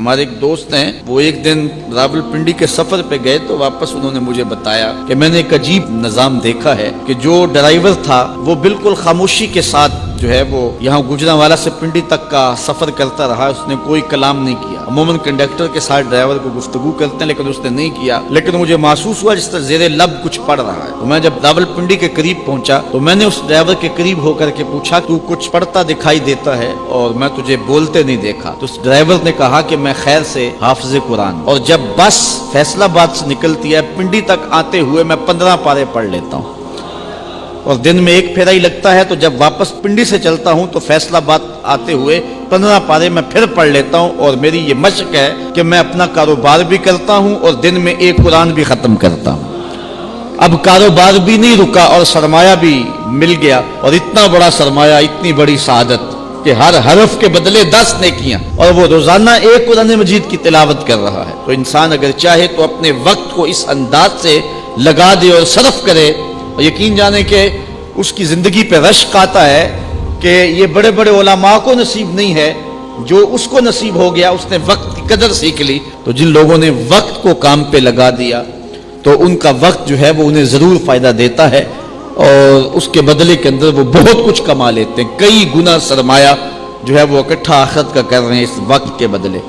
ہمارے ایک دوست ہیں، وہ ایک دن راولپنڈی کے سفر پہ گئے تو واپس انہوں نے مجھے بتایا کہ میں نے ایک عجیب نظام دیکھا ہے کہ جو ڈرائیور تھا وہ بالکل خاموشی کے ساتھ جو ہے وہ یہاں گجرانوالہ سے پنڈی تک کا سفر کرتا رہا، اس نے کوئی کلام نہیں کیا۔ عموماً کنڈکٹر کے ساتھ ڈرائیور کو گفتگو کرتے ہیں لیکن اس نے نہیں کیا، لیکن مجھے محسوس ہوا جس طرح زیر لب کچھ پڑھ رہا ہے۔ تو میں جب راولپنڈی کے قریب پہنچا تو میں نے اس ڈرائیور کے قریب ہو کر کے پوچھا تو کچھ پڑھتا دکھائی دیتا ہے اور میں تجھے بولتے نہیں دیکھا؟ تو اس ڈرائیور نے کہا کہ میں خیر سے حافظ قرآن، اور جب بس فیصل آباد سے نکلتی ہے پنڈی تک آتے ہوئے میں 15 پارے پڑھ لیتا ہوں، اور دن میں ایک پھیرا ہی لگتا ہے، تو جب واپس پنڈی سے چلتا ہوں تو فیصل آباد آتے ہوئے 15 پارے میں پھر پڑھ لیتا ہوں، اور میری یہ مشق ہے کہ میں اپنا کاروبار بھی کرتا ہوں اور دن میں ایک قرآن بھی ختم کرتا ہوں۔ اب کاروبار بھی نہیں رکا اور سرمایہ بھی مل گیا، اور اتنا بڑا سرمایہ، اتنی بڑی سعادت کہ ہر حرف کے بدلے 10 نیکیاں، اور وہ روزانہ ایک قرآن مجید کی تلاوت کر رہا ہے۔ تو انسان اگر چاہے تو اپنے وقت کو اس انداز سے لگا دے اور صرف کرے، اور یقین جانے کہ اس کی زندگی پہ رشک آتا ہے کہ یہ بڑے بڑے علماء کو نصیب نہیں ہے جو اس کو نصیب ہو گیا، اس نے وقت کی قدر سیکھ لی۔ تو جن لوگوں نے وقت کو کام پہ لگا دیا تو ان کا وقت جو ہے وہ انہیں ضرور فائدہ دیتا ہے، اور اس کے بدلے کے اندر وہ بہت کچھ کما لیتے ہیں، کئی گنا سرمایہ جو ہے وہ اکٹھا آخرت کا کر رہے ہیں اس وقت کے بدلے۔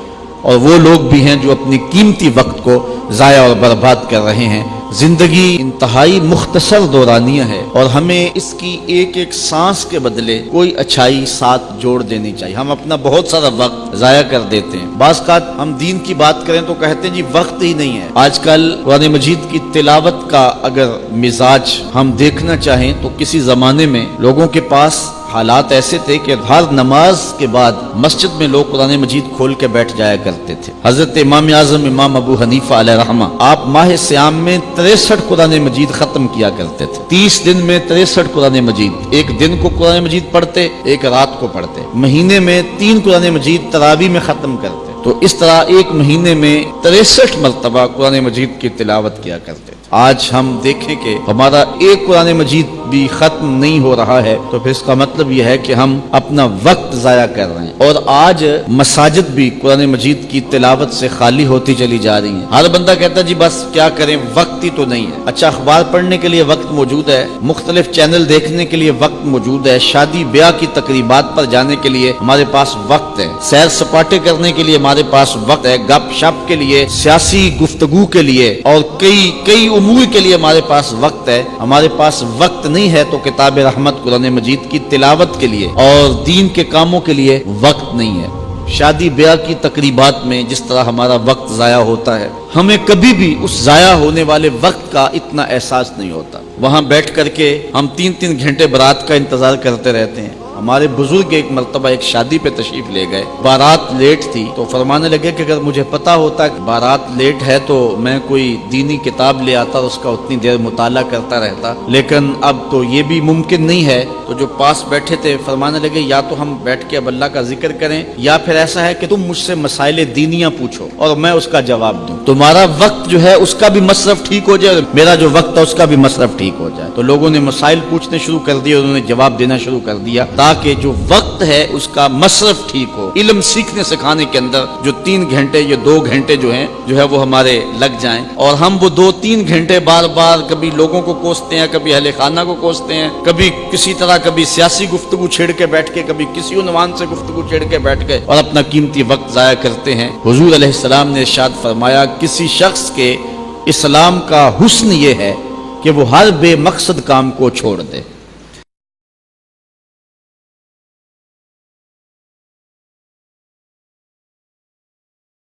اور وہ لوگ بھی ہیں جو اپنی قیمتی وقت کو ضائع اور برباد کر رہے ہیں۔ زندگی انتہائی مختصر دورانیہ ہے، اور ہمیں اس کی ایک ایک سانس کے بدلے کوئی اچھائی ساتھ جوڑ دینی چاہیے۔ ہم اپنا بہت سارا وقت ضائع کر دیتے ہیں۔ بعض اوقات ہم دین کی بات کریں تو کہتے ہیں جی وقت ہی نہیں ہے۔ آج کل قرآن مجید کی تلاوت کا اگر مزاج ہم دیکھنا چاہیں تو کسی زمانے میں لوگوں کے پاس حالات ایسے تھے کہ ہر نماز کے بعد مسجد میں لوگ قرآن مجید کھول کے بیٹھ جایا کرتے تھے۔ حضرت امام اعظم امام ابو حنیفہ علیہ رحمہ، آپ ماہ سیام میں 63 قرآن مجید ختم کیا کرتے تھے۔ 30 دن میں 63 قرآن مجید، ایک دن کو قرآن مجید پڑھتے، ایک رات کو پڑھتے۔ مہینے میں 3 قرآن مجید تراویح میں ختم کرتے۔ تو اس طرح ایک مہینے میں 63 مرتبہ قرآن مجید کی تلاوت کیا کرتے۔ آج ہم دیکھیں کہ ہمارا ایک قرآن مجید بھی ختم نہیں ہو رہا ہے، تو پھر اس کا مطلب یہ ہے کہ ہم اپنا وقت ضائع کر رہے ہیں۔ اور آج مساجد بھی قرآن مجید کی تلاوت سے خالی ہوتی چلی جا رہی ہیں۔ ہر بندہ کہتا ہے جی بس کیا کریں، وقت ہی تو نہیں ہے۔ اچھا، اخبار پڑھنے کے لیے وقت موجود ہے، مختلف چینل دیکھنے کے لیے وقت موجود ہے، شادی بیاہ کی تقریبات پر جانے کے لیے ہمارے پاس وقت ہے، سیر سپاٹے کرنے کے لیے ہمارے پاس وقت ہے، گپ شپ کے لیے، سیاسی گفتگو کے لیے، اور کئی امور کے لیے ہمارے پاس وقت ہے۔ ہمارے پاس وقت نہیں ہے تو کتاب رحمت قرآن مجید کی تلاوت کے لیے اور دین کے کاموں کے لیے وقت نہیں ہے۔ شادی بیاہ کی تقریبات میں جس طرح ہمارا وقت ضائع ہوتا ہے، ہمیں کبھی بھی اس ضائع ہونے والے وقت کا اتنا احساس نہیں ہوتا۔ وہاں بیٹھ کر کے ہم 3 گھنٹے بارات کا انتظار کرتے رہتے ہیں۔ ہمارے بزرگ ایک مرتبہ ایک شادی پہ تشریف لے گئے، بارات لیٹ تھی تو فرمانے لگے کہ اگر مجھے پتا ہوتا کہ بارات لیٹ ہے تو میں کوئی دینی کتاب لے آتا اور اس کا اتنی دیر مطالعہ کرتا رہتا، لیکن اب تو یہ بھی ممکن نہیں ہے۔ تو جو پاس بیٹھے تھے فرمانے لگے یا تو ہم بیٹھ کے اب اللہ کا ذکر کریں، یا پھر ایسا ہے کہ تم مجھ سے مسائل دینیاں پوچھو اور میں اس کا جواب دوں، تمہارا وقت جو ہے اس کا بھی مصرف ٹھیک ہو جائے اور میرا جو وقت ہے اس کا بھی مصرف ٹھیک ہو جائے۔ تو لوگوں نے مسائل پوچھنے شروع کر دیے، انہوں نے جواب دینا شروع کر دیا، تاکہ جو وقت ہے اس کا مصرف ٹھیک ہو۔ علم سیکھنے سکھانے کے اندر جو 3 گھنٹے یا 2 گھنٹے جو ہے وہ ہمارے لگ جائیں، اور ہم وہ 2-3 گھنٹے بار بار کبھی لوگوں کو کوستے ہیں، کبھی اہل خانہ کو کوستے ہیں، کبھی کسی طرح کبھی سیاسی گفتگو چھیڑ کے بیٹھ کے، کبھی کسی عنوان سے گفتگو چھیڑ کے بیٹھ کے، اور اپنا قیمتی وقت ضائع کرتے ہیں۔ حضور علیہ السلام نے ارشاد فرمایا کسی شخص کے اسلام کا حسن یہ ہے کہ وہ ہر بے مقصد کام کو چھوڑ دے۔